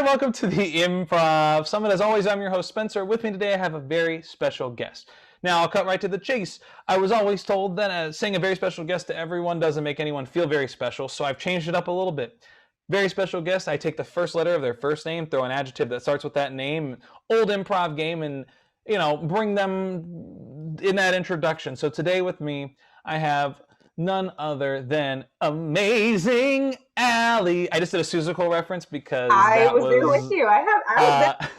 welcome to the Improv Summit. As always, I'm your host, Spencer. With me today, I have a very special guest. Now, I'll cut right to the chase. I was always told that saying a very special guest to everyone doesn't make anyone feel very special, so I've changed it up a little bit. Very special guest, I take the first letter of their first name, throw an adjective that starts with that name, old improv game, and, bring them in that introduction. So today with me, I have none other than amazing Allie. I just did a Seussical reference because I was there with you. I was there.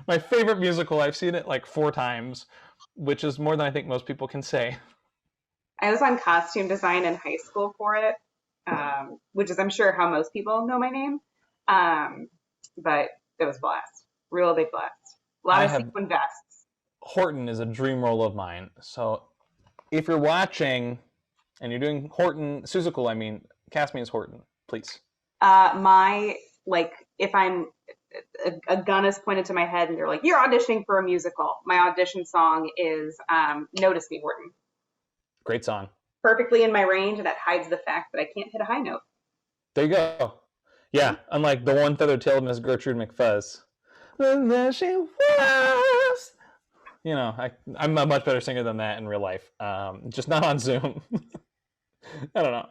My favorite musical. I've seen it like 4 times, which is more than I think most people can say. I was on costume design in high school for it, which is, I'm sure, how most people know my name. But it was a blast. Real big blast. A lot of sequin vests. Horton is a dream role of mine. So if you're watching and you're doing Horton, Seussical, cast me as Horton, please. If I'm, a gun is pointed to my head and they're like, you're auditioning for a musical, my audition song is Notice Me, Horton. Great song. Perfectly in my range, and that hides the fact that I can't hit a high note. There you go. Yeah, unlike the one-feathered tail of Miss Gertrude McFuzz. There she was. I'm a much better singer than that in real life. Just not on Zoom. I don't know.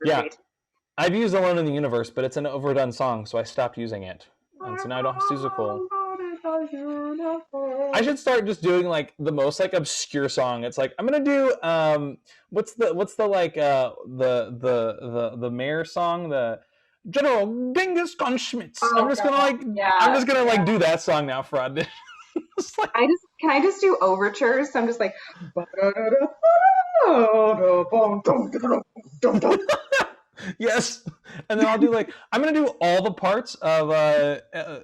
Yeah, I've used Alone in the Universe, but it's an overdone song, so I stopped using it. And so now I don't have Seussical. I should start just doing like the most like obscure song. It's like I'm gonna do what's the mayor song, the General Genghis Khan Schmitz. I'm just gonna do that song now for audition. Like, can I just do overtures? So I'm just like yes, and then I'll do I'm gonna do all the parts of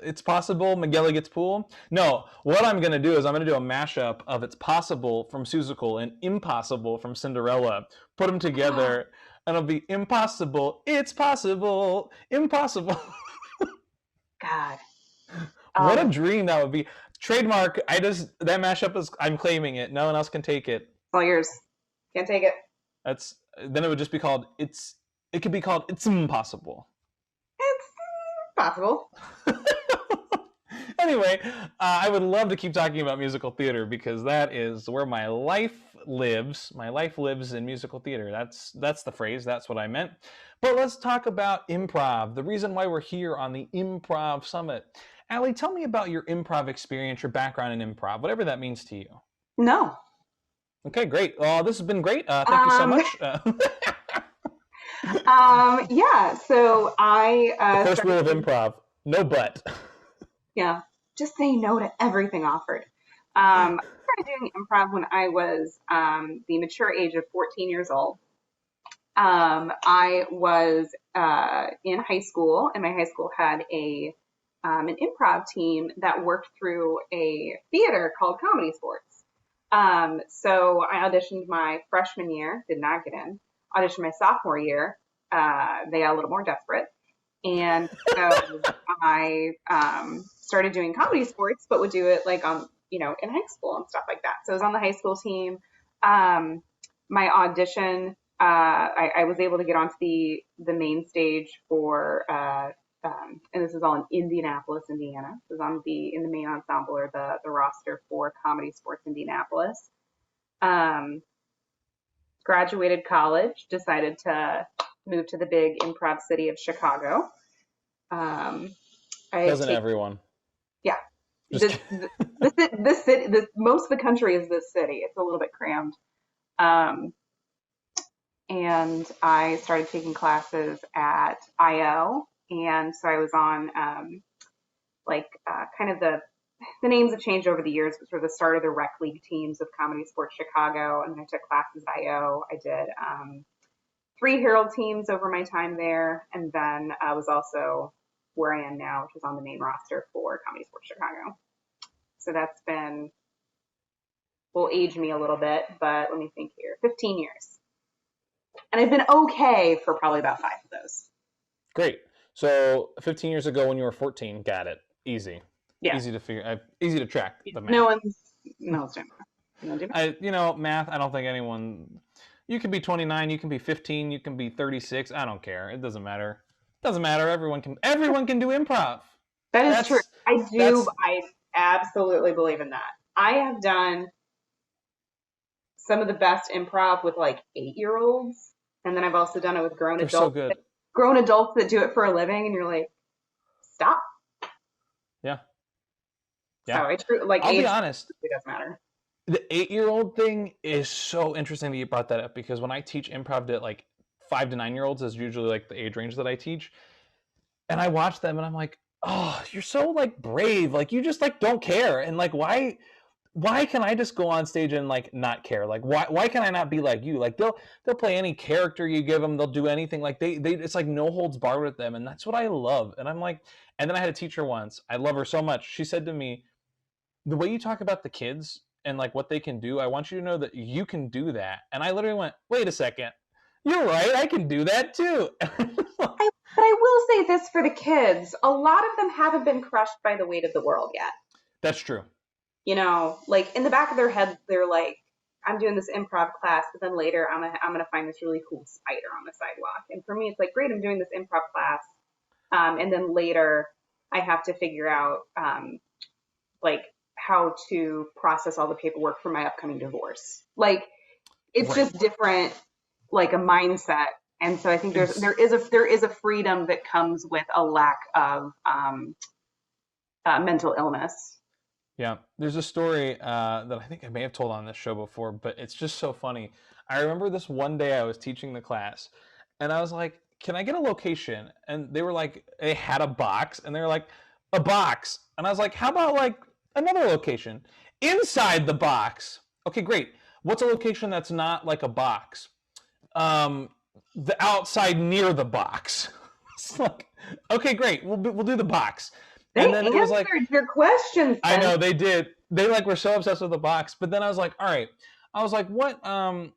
It's Possible, McGilligan's Pool. No, what I'm gonna do is I'm gonna do a mashup of It's Possible from Seussical and Impossible from Cinderella. Put them together, and it'll be impossible. It's possible, impossible. God, what a dream that would be. Trademark. That mashup is. I'm claiming it. No one else can take it. All yours. Can't take it. Then it would just be called It's. It could be called It's Impossible. It's possible. Anyway, I would love to keep talking about musical theater because that is where my life lives. My life lives in musical theater. That's the phrase. That's what I meant. But let's talk about improv. The reason why we're here on the Improv Summit. Allie, tell me about your improv experience, your background in improv, whatever that means to you. No. Okay, great. This has been great. Thank you so much. Yeah, so I... the first rule of improv, no but. Yeah, just say no to everything offered. I started doing improv when I was the mature age of 14 years old. I was in high school, and my high school had an improv team that worked through a theater called Comedy Sports. So I auditioned my freshman year, did not get in. Auditioned my sophomore year, they got a little more desperate. And so I started doing Comedy Sports, but would do it in high school and stuff like that. So I was on the high school team. My audition, I was able to get onto the main stage for and this is all in Indianapolis, Indiana. It was in the main ensemble or the roster for Comedy Sports Indianapolis. Graduated college, decided to move to the big improv city of Chicago. Doesn't everyone? Yeah. The city, most of the country is this city. It's a little bit crammed. And I started taking classes at IO. And so I was on kind of the names have changed over the years, but sort of the start of the rec league teams of Comedy Sports Chicago. And then I took classes at IO. I did 3 Herald teams over my time there. And then I was also where I am now, which is on the main roster for Comedy Sports Chicago. So that's will age me a little bit, but let me think here, 15 years. And I've been okay for probably about 5 of those. Great. So 15 years ago when you were 14, got it. Easy. Yeah. Easy to figure. Easy to track the math. No one's doing that. Math, I don't think anyone... You can be 29, you can be 15, you can be 36. I don't care. It doesn't matter. Doesn't matter. Everyone can do improv. That is true. That's I that's I absolutely believe in that. I have done some of the best improv with like 8-year-olds, and then I've also done it with they're so good. grown adults that do it for a living, and you're like, stop. Yeah. So Yeah. I true like I'll be age honest. really does matter. The 8-year-old thing is so interesting that you brought that up because when I teach improv to like 5 to 9-year-olds is usually like the age range that I teach. And I watch them and I'm like, oh, you're so like brave. Like you just like don't care. And like why can I just go on stage and like not care? Like why can I not be like you? Like they'll play any character you give them. They'll do anything. Like they it's like no holds barred with them, and that's what I love. And I'm like, and then I had a teacher once. I love her so much. She said to me, the way you talk about the kids and like what they can do, I want you to know that you can do that. And I literally went, wait a second, you're right, I can do that too. But I will say this for the kids, a lot of them haven't been crushed by the weight of the world yet. That's true. You know, like in the back of their head, they're like, I'm doing this improv class, but then later I'm gonna find this really cool spider on the sidewalk. And for me, it's like, great, I'm doing this improv class, and then later I have to figure out like how to process all the paperwork for my upcoming divorce. Like it's Right. just different, like a mindset. And so I think there is a freedom that comes with a lack of mental illness. Yeah, there's a story that I think I may have told on this show before, but it's just so funny. I remember this one day I was teaching the class, and I was like, "Can I get a location?" And they were like, they had a box, and they were like, "A box," and I was like, "How about like another location inside the box?" Okay, great. What's a location that's not like a box? The outside near the box. It's like, okay, great. We'll do the box. They And then it was like, answered your questions, I Ben. know they did. They like were so obsessed with the box. But then I was like, all right. I was like, what are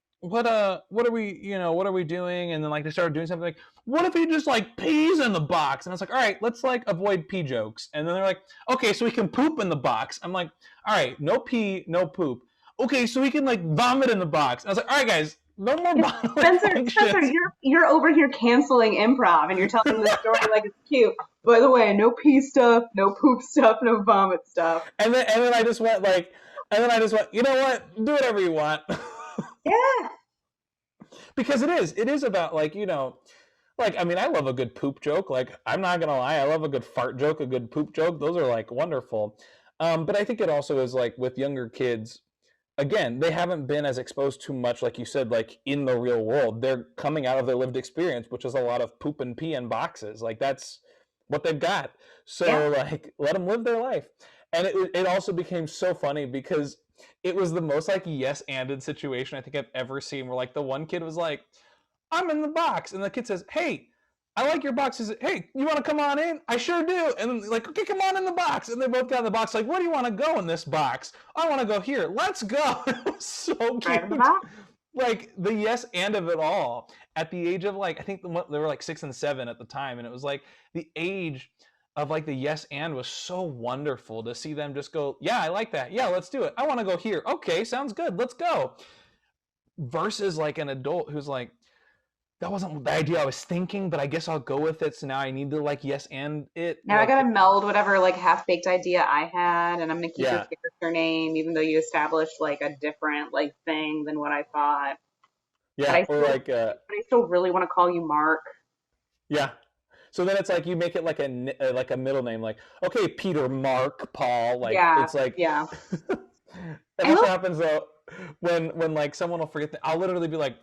we, what are we doing? And then like they started doing something like, what if he just like pees in the box? And I was like, all right, let's like avoid pee jokes. And then they're like, okay, so we can poop in the box. I'm like, all right, no pee, no poop. Okay, so we can like vomit in the box. And I was like, all right, guys, no more bodily Spencer, functions. you're over here canceling improv, and you're telling the story like it's cute. By the way, no pee stuff, no poop stuff, no vomit stuff. And then I just went like, you know what? Do whatever you want. Yeah. Because it is about like, like, I mean, I love a good poop joke. Like, I'm not gonna lie, I love a good fart joke, a good poop joke. Those are like wonderful. But I think it also is like with younger kids, again, they haven't been as exposed to much, like you said, like in the real world. They're coming out of their lived experience, which is a lot of poop and pee in boxes. Like that's what they've got. So Yeah. like, let them live their life. And it also became so funny because it was the most like yes-anded situation I think I've ever seen. Where like the one kid was like, "I'm in the box," and the kid says, "Hey, I like your box." He says, "Hey, you want to come on in?" "I sure do." And then like, "Okay, come on in the box." And they both got in the box. Like, "Where do you want to go in this box?" "I want to go here." "Let's go." It was so Right in the cute. box. Like the yes and of it all at the age of like, I think they were like 6 and 7 at the time, and it was like the age of like the yes and was so wonderful to see them just go, "Yeah, I like that. Yeah, let's do it. I want to go here. Okay, sounds good. Let's go." Versus like an adult who's like, that wasn't the idea I was thinking, but I guess I'll go with it. So now I need to like yes and it. Now I Like, gotta meld whatever like half-baked idea I had, and I'm gonna keep your yeah, character name, even though you established like a different like thing than what I thought. But yeah, or like, I still really want to call you Mark. yeah. So then it's like you make it like a middle name, like, okay, Peter, Mark, Paul. Like Yeah, it's like, yeah. and I that's will what happens though when like someone will forget that. I'll literally be like,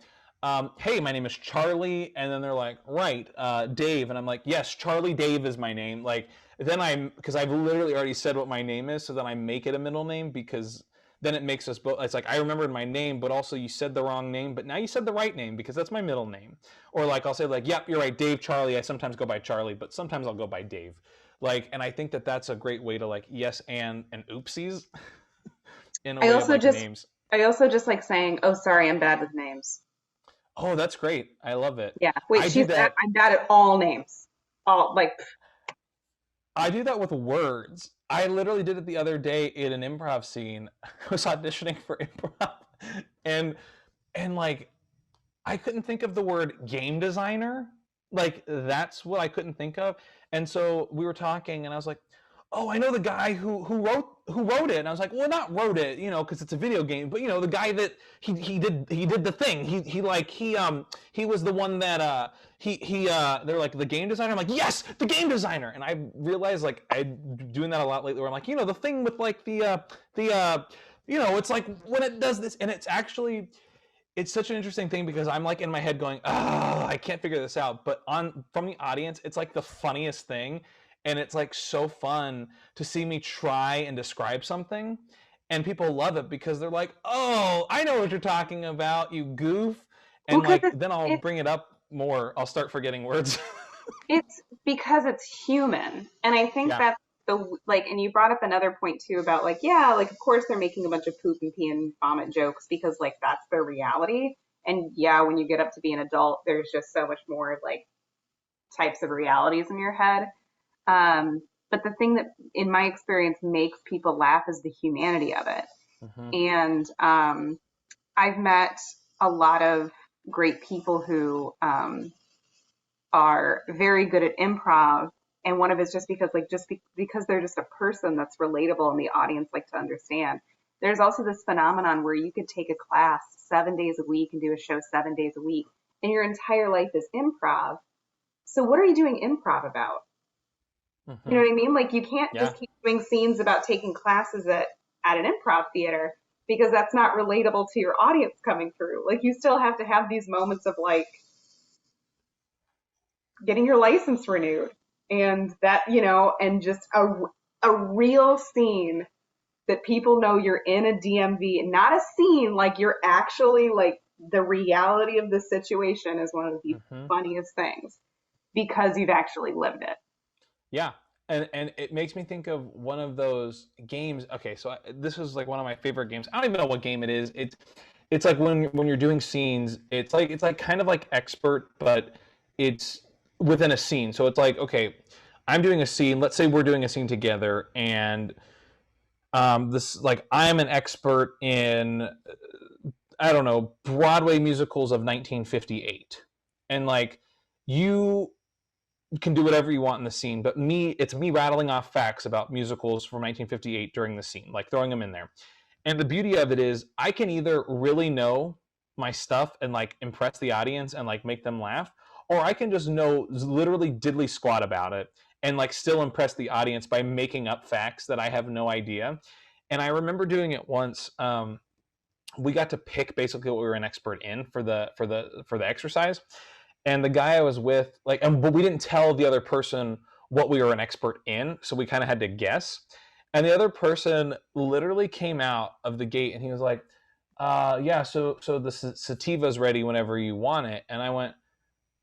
"Hey, my name is Charlie," and then they're like, "Right, Dave," and I'm like, "Yes, Charlie Dave is my name." Like then because I've literally already said what my name is, so then I make it a middle name because then it makes us both. It's like I remembered my name, but also you said the wrong name, but now you said the right name because that's my middle name. Or like I'll say like, "Yep, you're right, Dave, Charlie." I sometimes go by Charlie, but sometimes I'll go by Dave. Like, and I think that that's a great way to like yes and oopsies in a I way of also like just names. I also just like saying, "Oh, sorry, I'm bad with names." Oh, that's great. I love it. Yeah. Wait, I do she's bad. that. I'm bad at all names. All like I do that with words. I literally did it the other day in an improv scene. I was auditioning for improv, and like I couldn't think of the word game designer. like that's what I couldn't think of. And so we were talking, and I was like, "Oh, I know the guy who wrote it." And I was like, "Well, not wrote it, because it's a video game, but the guy that he did the thing. He was the one that they're like the game designer." I'm like, "Yes, the game designer." And I realized like I'm doing that a lot lately, where I'm like, the thing with like it's like when it does this, and it's such an interesting thing because I'm like in my head going, oh, I can't figure this out. But from the audience, it's like the funniest thing. And it's like so fun to see me try and describe something. And people love it because they're like, oh, I know what you're talking about, you goof. And Well, like, then I'll bring it up more. I'll start forgetting words. it's because it's human. And I think Yeah. that's and you brought up another point too about like, yeah, like of course they're making a bunch of poop and pee and vomit jokes because like that's their reality. And yeah, when you get up to be an adult, there's just so much more like types of realities in your head. But the thing that in my experience makes people laugh is the humanity of it. Mm-hmm. And I've met a lot of great people who are very good at improv, and one of it's just because because they're just a person that's relatable and the audience like to understand. There's also this phenomenon where you could take a class 7 days a week and do a show 7 days a week, and your entire life is improv. So what are you doing improv about? Mm-hmm. You know what I mean? Like you can't Yeah. just keep doing scenes about taking classes at an improv theater because that's not relatable to your audience coming through. Like you still have to have these moments of like getting your license renewed and that, and just a real scene that people know you're in a DMV and not a scene like you're actually like the reality of the situation is one of the Mm-hmm. funniest things because you've actually lived it. Yeah. And it makes me think of one of those games. Okay, so this was like one of my favorite games. I don't even know what game it is. It's like when you're doing scenes, it's like kind of like Expert, but it's within a scene. So it's like, okay, I'm doing a scene. Let's say we're doing a scene together, and this like I'm an expert in I don't know Broadway musicals of 1958, and like you can do whatever you want in the scene, but it's me rattling off facts about musicals from 1958 during the scene, like throwing them in there. And the beauty of it is I can either really know my stuff and like impress the audience and like make them laugh, or I can just know literally diddly squat about it and like still impress the audience by making up facts that I have no idea. And I remember doing it once. We got to pick basically what we were an expert in for the exercise, and the guy I was with, like, but we didn't tell the other person what we were an expert in, so we kind of had to guess. And the other person literally came out of the gate, and he was like, "Yeah, so the sativa's ready whenever you want it." And I went,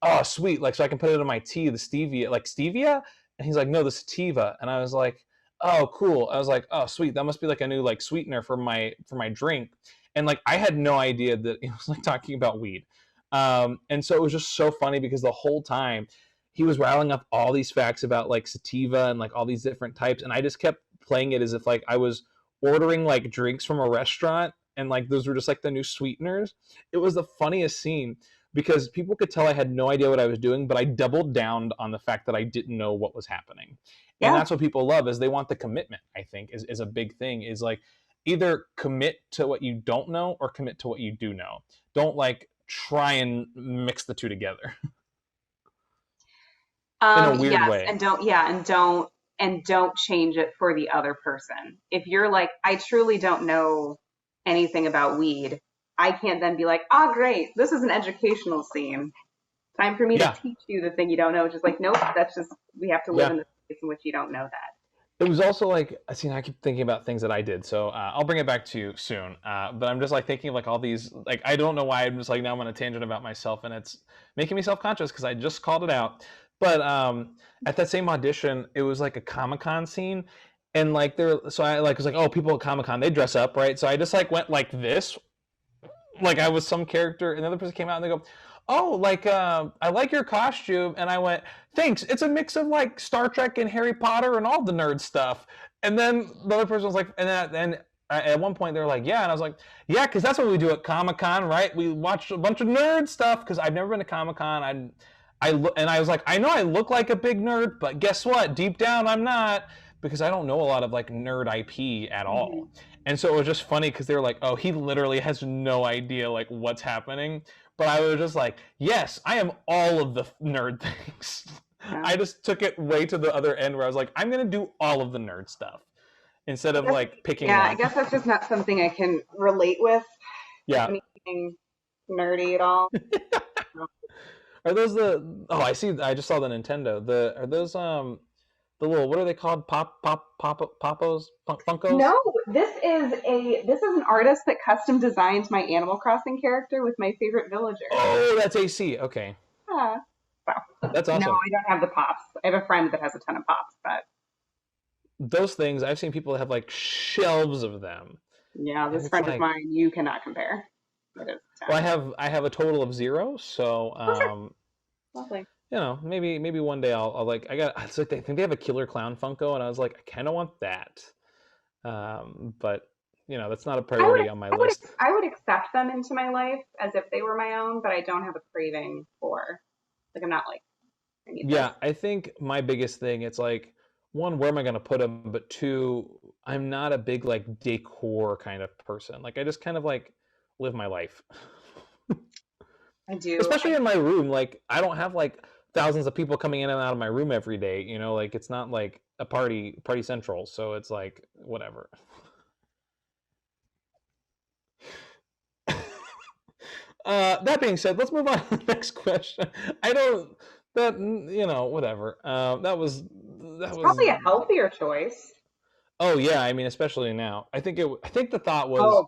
"Oh, sweet! Like, so I can put it in my tea, the stevia, like stevia?" And he's like, "No, the sativa." And I was like, "Oh, cool." I was like, "Oh, sweet! That must be like a new like sweetener for my drink." And like, I had no idea that he was like talking about weed. And so it was just so funny because the whole time he was rattling up all these facts about like sativa and like all these different types, and I just kept playing it as if like I was ordering like drinks from a restaurant, and like those were just like the new sweeteners. It was the funniest scene because people could tell I had no idea what I was doing, but I doubled down on the fact that I didn't know what was happening. And Yeah. that's what people love, is they want the commitment. I think is a big thing, is like either commit to what you don't know or commit to what you do know. Don't like try and mix the two together in a weird Yes, way. and don't change it for the other person. If you're like, I truly don't know anything about weed, I can't then be like, ah, great, this is an educational scene. Time for me to Yeah, teach you the thing you don't know. Just like, nope, that's just we have to live yeah. in the space in which you don't know that. It was also like, see, I keep thinking about things that I did, so I'll bring it back to you soon. But I'm just like thinking of like all these, like I don't know why I'm just like now I'm on a tangent about myself, and it's making me self-conscious because I just called it out. But at that same audition, it was like a Comic-Con scene, and like so I like was like, oh, people at Comic-Con, they dress up, right? So I just like went like this, like I was some character, and the other person came out and they go, oh, like I like your costume. And I went, thanks, it's a mix of like Star Trek and Harry Potter and all the nerd stuff. And then the other person was like, and at one point they were like, yeah. And I was like, yeah, because that's what we do at Comic-Con, right? We watch a bunch of nerd stuff, because I've never been to Comic-Con. and I was like, I know I look like a big nerd, but guess what? Deep down, I'm not, because I don't know a lot of like nerd IP at Mhm. all. And so it was just funny because they were like, oh, he literally has no idea like what's happening. But I was just like, yes, I am all of the nerd things. Yeah. I just took it way to the other end where I was like, I'm gonna do all of the nerd stuff instead I of guess, like picking yeah, I one. guess that's just not something I can relate with, like Yeah. anything nerdy at all. Are those the? Oh, I see. I just saw the Nintendo. The are those the little, what are they called? Popos, Funkos. No, this is an artist that custom designed my Animal Crossing character with my favorite villager. Oh, that's AC. Okay, Yeah. So, that's no, awesome. I don't have the pops. I have a friend that has a ton of pops, but Those things I've seen people have like shelves of them, yeah, and this it's friend of like, mine, you cannot compare. It is a well, ton. I have a total of zero. So Oh, sure. Lovely. maybe one day I'll like, I got, it's like they think they have a killer clown Funko, and I was like, I kind of want that. But that's not a I would, priority on my I would, list. I would accept them into my life as if they were my own, but I don't have a craving for, like, I'm not like, I need this. Yeah, I think my biggest thing, it's like, one, where am I going to put them? But two, I'm not a big like decor kind of person. Like I just kind of like live my life. I do. Especially in my room. Like I don't have like thousands of people coming in and out of my room every day. Like it's not like a party central. So it's like whatever. That being said, let's move on to the next question. I don't that whatever. That It's was probably a healthier choice. Oh yeah, I mean, especially now. I think the thought was Oh,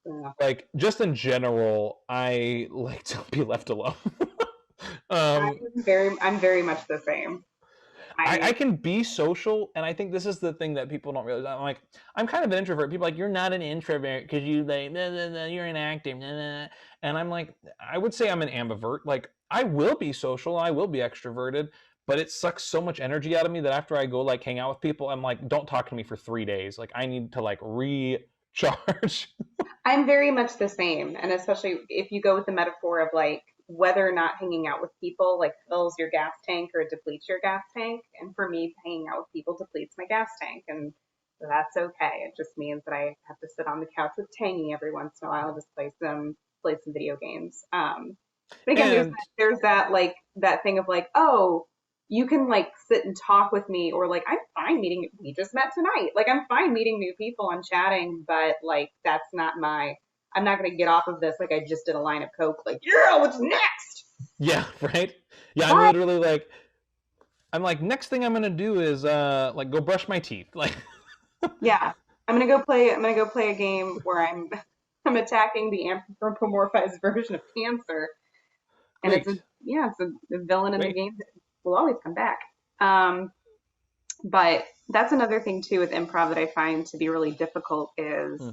yeah. like, just in general, I like to be left alone. um, I'm very much the same. I I can be social, and I think this is the thing that people don't realize. I'm like, I'm kind of an introvert. People are like, you're not an introvert because you like, nah, nah, nah, you're an actor, nah, nah. And I'm like, I would say I'm an ambivert. Like, I will be social, I will be extroverted, but it sucks so much energy out of me that after I go like hang out with people, I'm like, don't talk to me for 3 days. Like, I need to like recharge. I'm very much the same, and especially if you go with the metaphor of like whether or not hanging out with people like fills your gas tank or depletes your gas tank. And for me, hanging out with people depletes my gas tank, and that's okay. It just means that I have to sit on the couch with Tangy every once in a while, just play some video games. But again, there's And that, there's that like that thing of like, oh, you can like sit and talk with me, or like I'm fine meeting. We just met tonight. Like I'm fine meeting new people and chatting, but like that's not my. I'm not gonna get off of this like I just did a line of coke. Like yeah, what's next? yeah, right? Yeah, I'm Bye. literally like, I'm like, next thing I'm gonna do is like go brush my teeth. Like, Yeah, I'm gonna go play a game where I'm attacking the anthropomorphized version of cancer, and it's a great, yeah, it's a villain in the great. game that will always come back. Um, But that's another thing too with improv that I find to be really difficult is Hmm.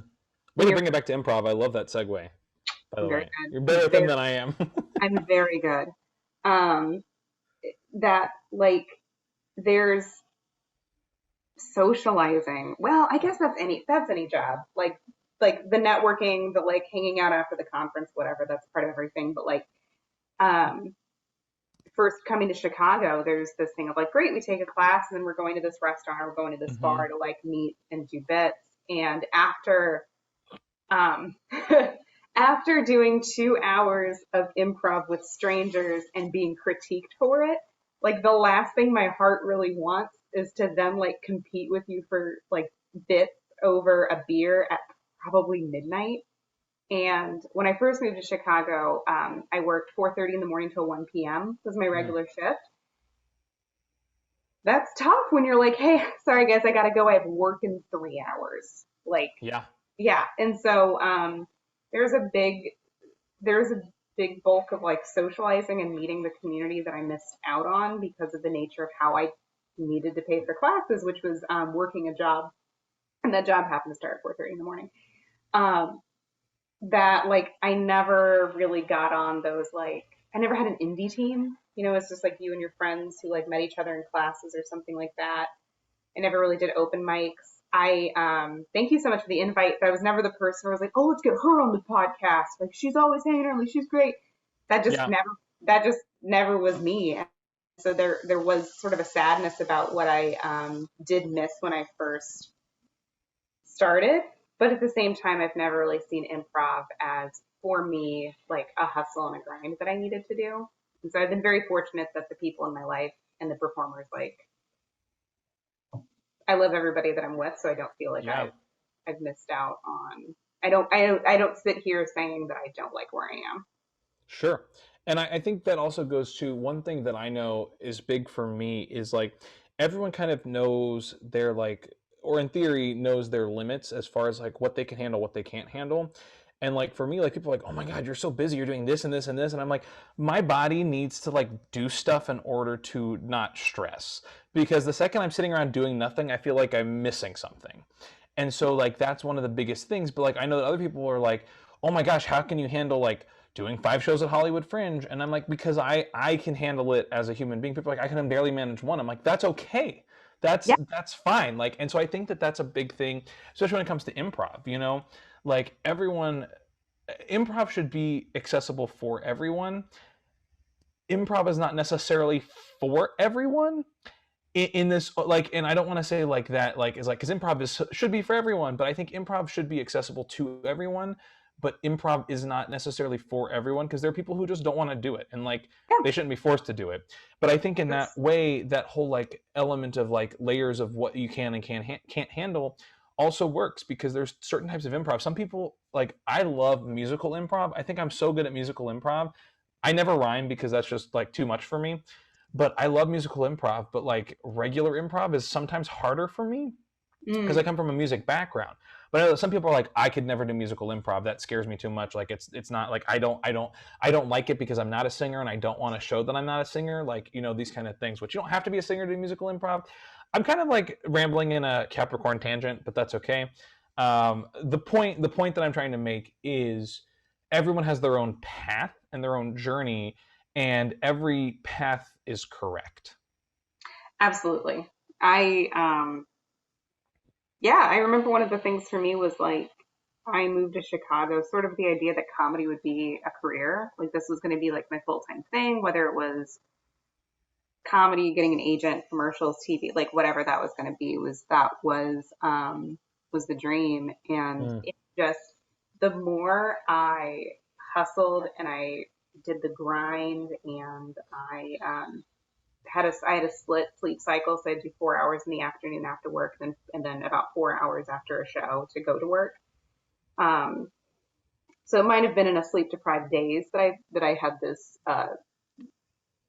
Way when to you're bring it back to improv. I love that segue, by the very way. good. You're better at them than I am. I'm very good. Um, that like there's socializing. Well, I guess that's any job. Like the networking, the like hanging out after the conference, whatever. That's part of everything. But like um, first coming to Chicago, there's this thing of like, great, we take a class and then we're going to this restaurant or we're going to this Hmm. bar to like meet and do bits. And um, after doing 2 hours of improv with strangers and being critiqued for it, like the last thing my heart really wants is to then like compete with you for like bits over a beer at probably midnight. And when I first moved to Chicago, I worked 4:30 in the morning till 1 p.m. was my Mm. regular shift. That's tough when you're like, hey, sorry guys, I gotta go. I have work in 3 hours. Like, Yeah. yeah. And so there's a big there's a big bulk of like socializing and meeting the community that I missed out on because of the nature of how I needed to pay for classes, which was working a job, and that job happened to start at 4:30 in the morning. Um, that like I never really got on those like I never had an indie team. It's just like you and your friends who like met each other in classes or something like that. I never really did open mics. I thank you so much for the invite, but I was never the person who was like, oh, let's get her on the podcast. Like she's always hanging around, like she's great. That just Yeah. never that just never was me. So there was sort of a sadness about what I did miss when I first started. But at the same time, I've never really seen improv as, for me, like a hustle and a grind that I needed to do. And so I've been very fortunate that the people in my life and the performers, like, I love everybody that I'm with, so I don't feel like Yeah. I've missed out on. I don't sit here saying that I don't like where I am. Sure. And I think that also goes to one thing that I know is big for me is like everyone kind of knows their like, or in theory, knows their limits as far as like what they can handle, what they can't handle. And like for me, like people are like, oh my God, you're so busy. You're doing this and this and this. And I'm like, my body needs to like do stuff in order to not stress. Because the second I'm sitting around doing nothing, I feel like I'm missing something. And so like that's one of the biggest things. But like I know that other people are like, oh my gosh, how can you handle like doing 5 shows at Hollywood Fringe? And I'm like, because I can handle it as a human being. People are like, I can barely manage one. I'm like, that's okay. Yeah, That's fine. Like, and so I think that that's a big thing, especially when it comes to improv. Like everyone, improv should be accessible for everyone. Improv is not necessarily for everyone in this like, and I don't want to say like that like is like because improv should be for everyone, but I think improv should be accessible to everyone. But improv is not necessarily for everyone because there are people who just don't want to do it, and like yeah. they shouldn't be forced to do it. But I think in that That's way, that whole like element of like layers of what you can and can't handle also works because there's certain types of improv. Some people like I love musical improv. I think I'm so good at musical improv. I never rhyme because that's just like too much for me. But I love musical improv, but like regular improv is sometimes harder for me because I mm, come from a music background. But I know some people are like, I could never do musical improv. That scares me too much. Like it's not like I don't like it because I'm not a singer and I don't want to show that I'm not a singer. Like these kind of things. Which you don't have to be a singer to do musical improv. I'm kind of like rambling in a Capricorn tangent, but that's okay. The point that I'm trying to make is everyone has their own path and their own journey, and every path is correct. absolutely. I yeah, I remember one of the things for me was like I moved to Chicago, sort of the idea that comedy would be a career. Like this was going to be like my full-time thing, whether it was comedy, getting an agent, commercials, TV, like whatever that was going to be was the dream. And Mm. it just the more I hustled and I did the grind and I had a split sleep cycle, so I'd do 4 hours in the afternoon after work, and then about 4 hours after a show to go to work. Um, so it might have been in a sleep deprived days that I had this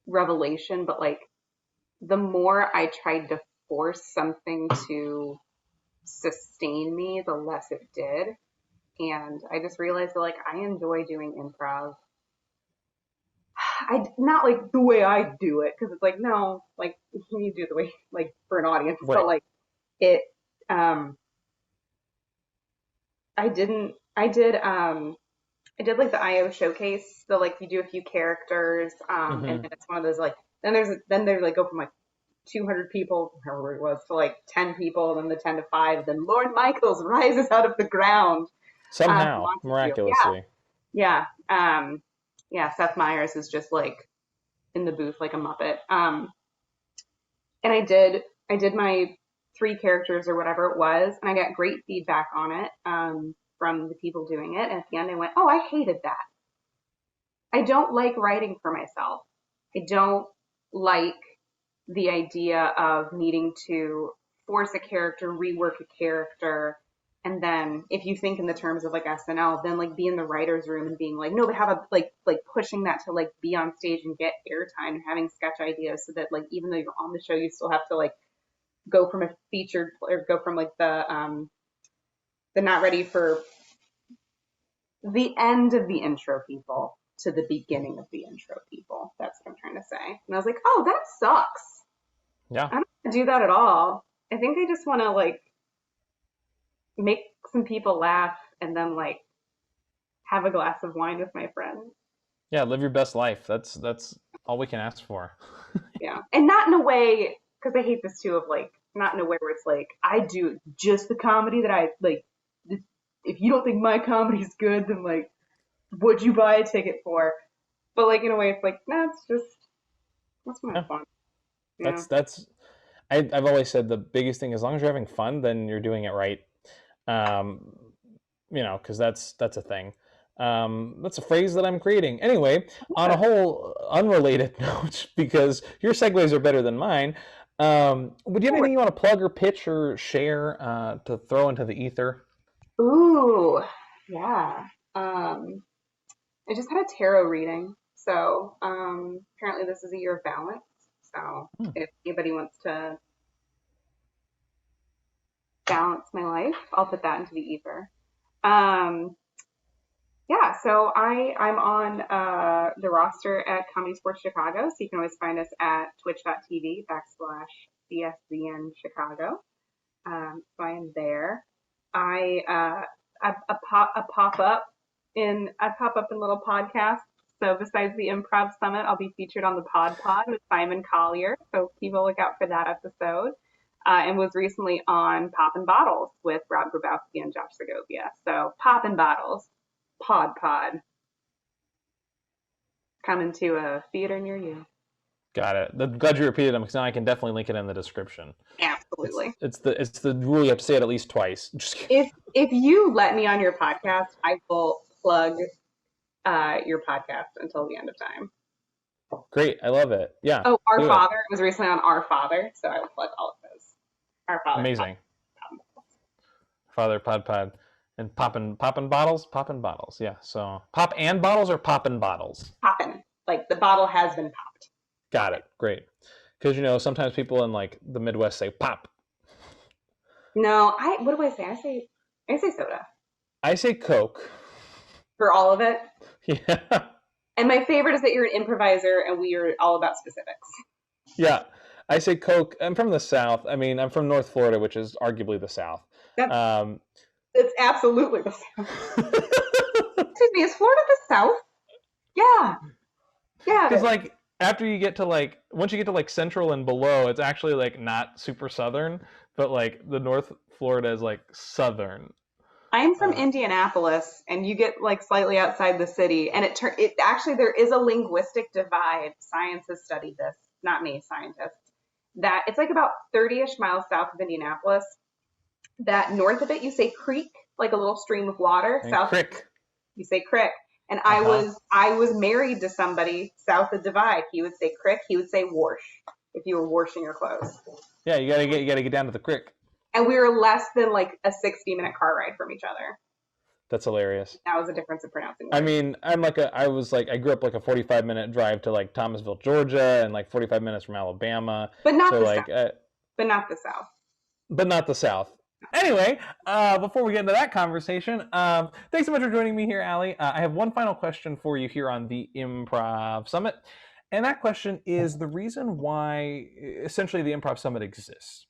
revelation, but like the more I tried to force something to sustain me, the less it did. And I just realized that like I enjoy doing improv. I not like the way I do it because it's like no, like you do it the way like for an audience, but Right. like it. Um, I didn't. I did like the IO showcase. So like you do a few characters, and Hmm. then it's one of those like then they like go from like 200 people, however it was, to like 10 people, then the 10 to 5, then Lord Michaels rises out of the ground, Somehow, launches you. Yeah, miraculously. yeah, yeah. Seth Meyers is just like in the booth like a Muppet. And I did my 3 characters or whatever it was, and I got great feedback on it from the people doing it. And at the end, I went, "Oh, I hated that. I don't like writing for myself. I don't like the idea of needing to force a character, rework a character, and then if you think in the terms of like SNL, then like be in the writers' room and being like, no, but have a like pushing that to like be on stage and get airtime and having sketch ideas so that like even though you're on the show, you still have to like go from a featured or go from like the not ready for the end of the intro people to the beginning of the intro people. That's what I'm trying to say. And I was like, oh, that sucks. Yeah. I don't want to do that at all. I think I just want to like make some people laugh and then like have a glass of wine with my friends. Yeah, live your best life. That's all we can ask for. Yeah. And not in a way, because I hate this too, of like, not in a way where it's like, I do just the comedy that I like. If you don't think my comedy's good, then like, what'd you buy a ticket for? But like in a way, it's like, nah, that's my Yeah, fun. Yeah. that's I've always said the biggest thing, as long as you're having fun, then you're doing it right. Um, because that's a thing. That's a phrase that I'm creating. Anyway, on a whole unrelated note, because your segues are better than mine, would you have anything you want to plug or pitch or share to throw into the ether? Ooh, yeah. Um, I just had a tarot reading. So, apparently this is a year of balance. So Hmm. if anybody wants to balance my life, I'll put that into the ether. Um, yeah, so I'm on the roster at Comedy Sports Chicago, so you can always find us at twitch.tv/CSZN Chicago. So I am there. I I pop up in little podcasts. So besides the Improv Summit, I'll be featured on the Pod with Simon Collier. So keep a lookout for that episode. And was recently on Poppin' Bottles with Rob Grabowski and Josh Segovia. So Poppin' Bottles, Pod, coming to a theater near you. Got it. I'm glad you repeated them because now I can definitely link it in the description. Absolutely. It's the rule you have to say it at least twice. Just If you let me on your podcast, I will plug your podcast until the end of time. great. I love it. Yeah. Oh, Our Do it. Father. It was recently on Our Father, so I will plug all of those. Our Father. Amazing. Father Pod and poppin' bottles. Yeah. So pop and bottles or poppin' bottles. Poppin'. Like the bottle has been popped. Got it. Great. Because sometimes people in like the Midwest say pop. No, what do I say? I say soda I say Coke. for all of it. Yeah. And my favorite is that you're an improviser and we are all about specifics. Yeah. I say Coke. I'm from the South. I mean, I'm from North Florida, which is arguably the South. That's it's absolutely the South. Excuse me, is Florida the South? Yeah. Yeah. Because like after you get to like once you get to like Central and below, it's actually like not super Southern, but like the North Florida is like Southern. I'm from Indianapolis, and you get like slightly outside the city, and it actually there is a linguistic divide. Science has studied this, not me, scientists. That it's like about 30-ish miles south of Indianapolis. That north of it you say creek, like a little stream of water. And South crick. you say crick. And Uh-huh. I was married to somebody south of divide. He would say crick. He would say wash if you were washing your clothes. Yeah, you gotta get down to the crick. And we were less than like a 60-minute car ride from each other. That's hilarious. That was a difference of pronouncing I words. mean, I grew up like a 45-minute drive to like Thomasville, Georgia, and like 45 minutes from Alabama. But not So the like, South. But not the South. but not the South. Anyway, before we get into that conversation, thanks so much for joining me here, Allie. I have one final question for you here on the Improv Summit. And that question is the reason why essentially the Improv Summit exists.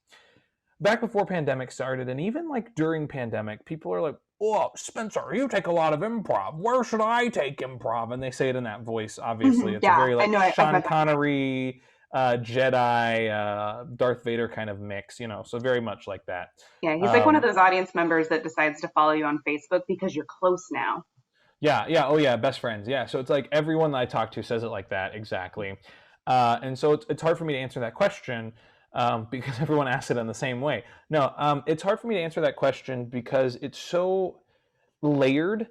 Back before pandemic started, and even like during pandemic, people are like, "Oh, Spencer, you take a lot of improv. Where should I take improv?" And they say it in that voice. Obviously, it's a very I like know. Sean Connery, Jedi, Darth Vader kind of mix, so very much like that. Yeah, he's like one of those audience members that decides to follow you on Facebook because you're close now. Yeah, oh yeah, best friends. Yeah, so it's like everyone that I talk to says it like that exactly, and so it's hard for me to answer that question because everyone asks it in the same way. No, it's hard for me to answer that question because it's so layered,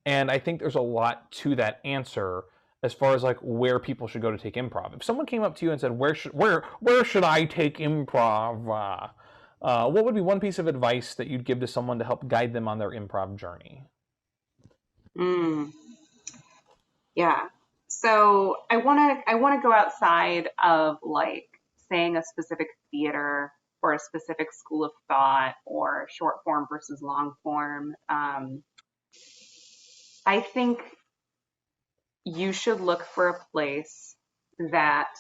and I think there's a lot to that answer as far as like where people should go to take improv. If someone came up to you and said, where should I take improv? What would be one piece of advice that you'd give to someone to help guide them on their improv journey? Mm, yeah. So I wanna go outside of like saying a specific theater or a specific school of thought or short form versus long form. I think you should look for a place that,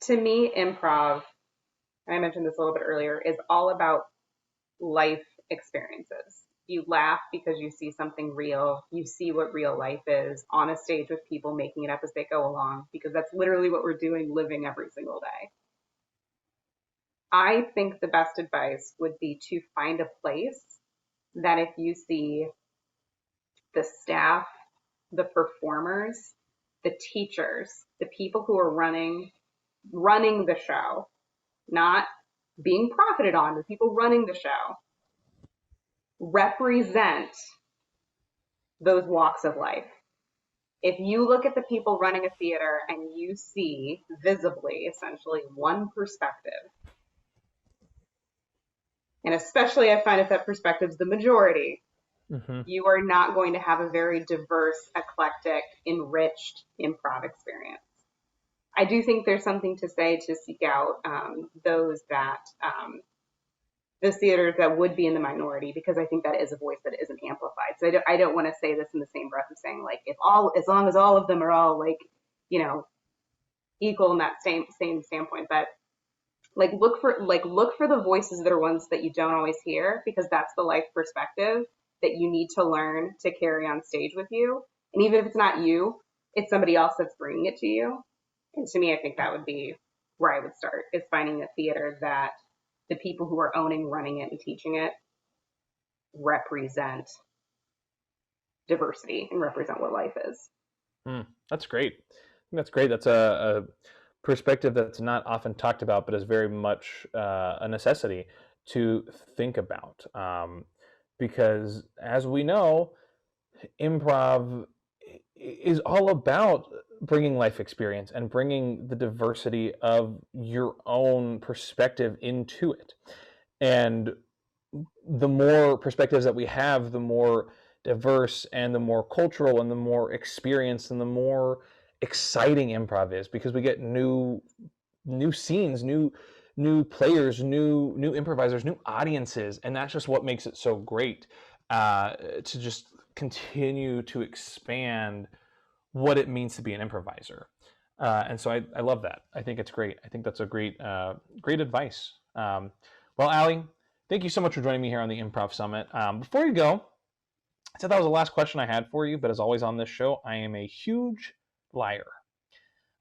to me, improv, and I mentioned this a little bit earlier, is all about life experiences. You laugh because you see something real. You see what real life is on a stage with people making it up as they go along, because that's literally what we're doing, living every single day. I think the best advice would be to find a place that if you see the staff, the performers, the teachers, the people who are running the show, not being profited on, the people running the show, represent those walks of life. If you look at the people running a theater and you see visibly, essentially, one perspective, and especially I find if that perspective is the majority, you are not going to have a very diverse, eclectic, enriched improv experience. I do think there's something to say to seek out those theaters that would be in the minority, because I think that is a voice that isn't amplified. So I don't want to say this in the same breath of saying like as long as all of them are all like, you know, equal in that same standpoint, but like look for the voices that are ones that you don't always hear, because that's the life perspective that you need to learn to carry on stage with you. And even if it's not you, it's somebody else that's bringing it to you. And to me, I think that would be where I would start, is finding a theater that the people who are owning, running it, and teaching it represent diversity and represent what life is. That's great. That's great. That's a perspective that's not often talked about, but is very much a necessity to think about. Because as we know, improv is all about bringing life experience and bringing the diversity of your own perspective into it. And the more perspectives that we have, the more diverse and the more cultural and the more experienced and the more exciting improv is, because we get new scenes, new players, new improvisers, new audiences, and that's just what makes it so great, to just continue to expand what it means to be an improviser. And so I love that. I think it's great. I think that's a great advice. Well, Allie, thank you so much for joining me here on the Improv Summit. Before you go, I said that was the last question I had for you, but as always on this show, I am a huge liar.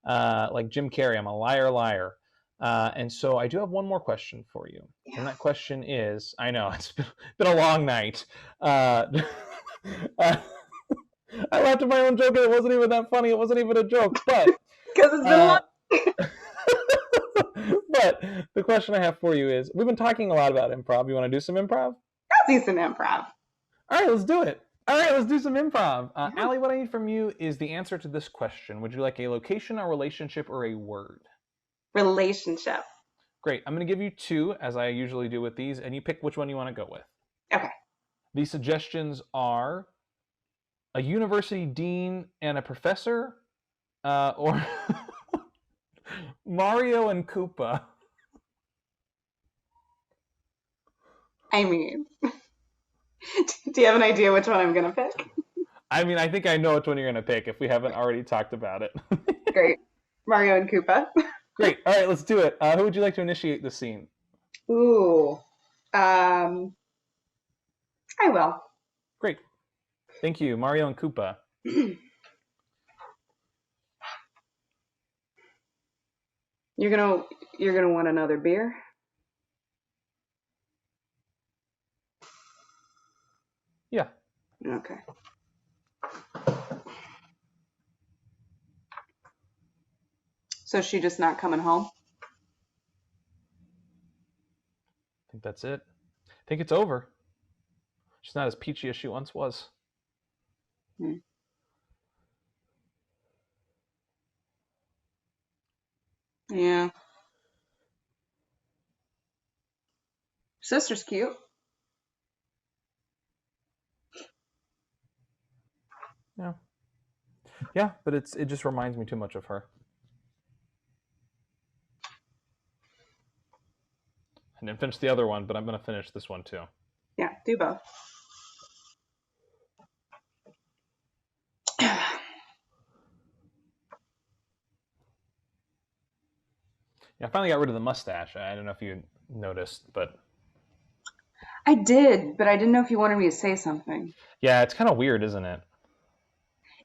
Like Jim Carrey, I'm a liar. And so I do have one more question for you. And that question is, I know, it's been a long night. I laughed at my own joke and it wasn't even that funny. It wasn't even a joke, but... Because it's been long. But the question I have for you is, we've been talking a lot about improv. You want to do some improv? I'll do some improv. All right, let's do it. All right, let's do some improv. Allie, what I need from you is the answer to this question. Would you like a location, a relationship, or a word? Relationship. Great. I'm going to give you two, as I usually do with these, and you pick which one you want to go with. Okay. These suggestions are a university dean and a professor, or Mario and Koopa. I mean, do you have an idea which one I'm going to pick? I mean, I think I know which one you're going to pick if we haven't already talked about it. Great. Mario and Koopa. Great. All right, let's do it. Who would you like to initiate the scene? Ooh. I will. Great. Thank you, Mario and Koopa. You're gonna want another beer? Yeah. Okay. So she just not coming home? I think that's it. I think it's over. She's not as peachy as she once was. Yeah. Sister's cute. Yeah. Yeah, but it just reminds me too much of her. I didn't finish the other one, but I'm going to finish this one too. Yeah, do both. Yeah, I finally got rid of the mustache. I don't know if you noticed, but... I did, but I didn't know if you wanted me to say something. Yeah, it's kind of weird, isn't it?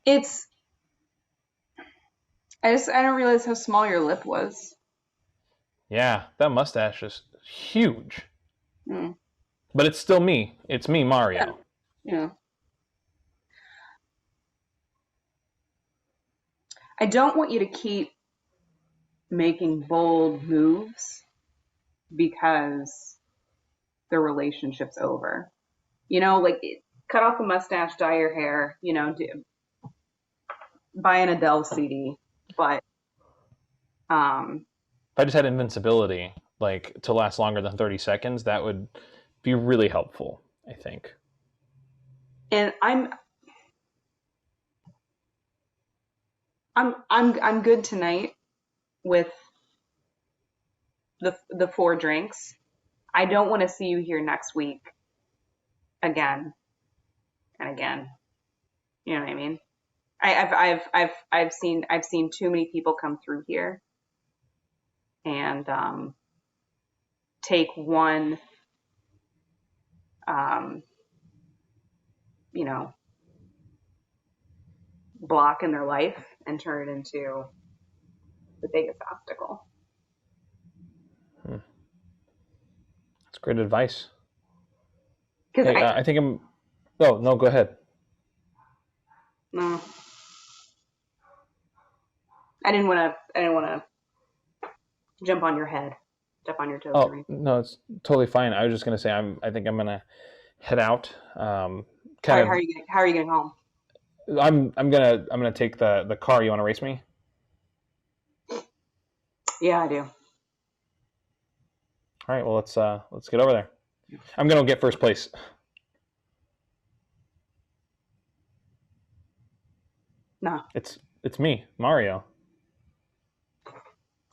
I don't realize how small your lip was. Yeah, that mustache is huge. Mm. But it's still me. It's me, Mario. Yeah. I don't want you to keep making bold moves because the relationship's over. You know, like cut off the mustache, dye your hair, you know, buy an Adele CD. But if I just had invincibility, like to last longer than 30 seconds, that would be really helpful, I think. And I'm good tonight with the 4 drinks. I don't want to see you here next week again and again. You know what I mean? I've seen too many people come through here and take one you know, block in their life and turn it into the biggest obstacle. That's great advice. Because hey, I think I'm. Oh no, go ahead. No, I didn't want to jump on your head, step on your toes. Oh no, it's totally fine. I was just gonna say I think I'm gonna head out. How are you getting home? I'm gonna take the car. You want to race me? Yeah, I do. All right. Well, let's get over there. I'm gonna get first place. No. It's me, Mario.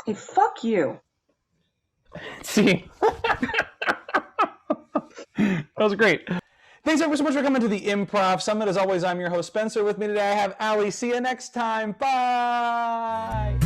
Hey, fuck you. See? That was great. Thanks ever so much for coming to the Improv Summit. As always, I'm your host, Spencer. With me today, I have Allie. See you next time. Bye.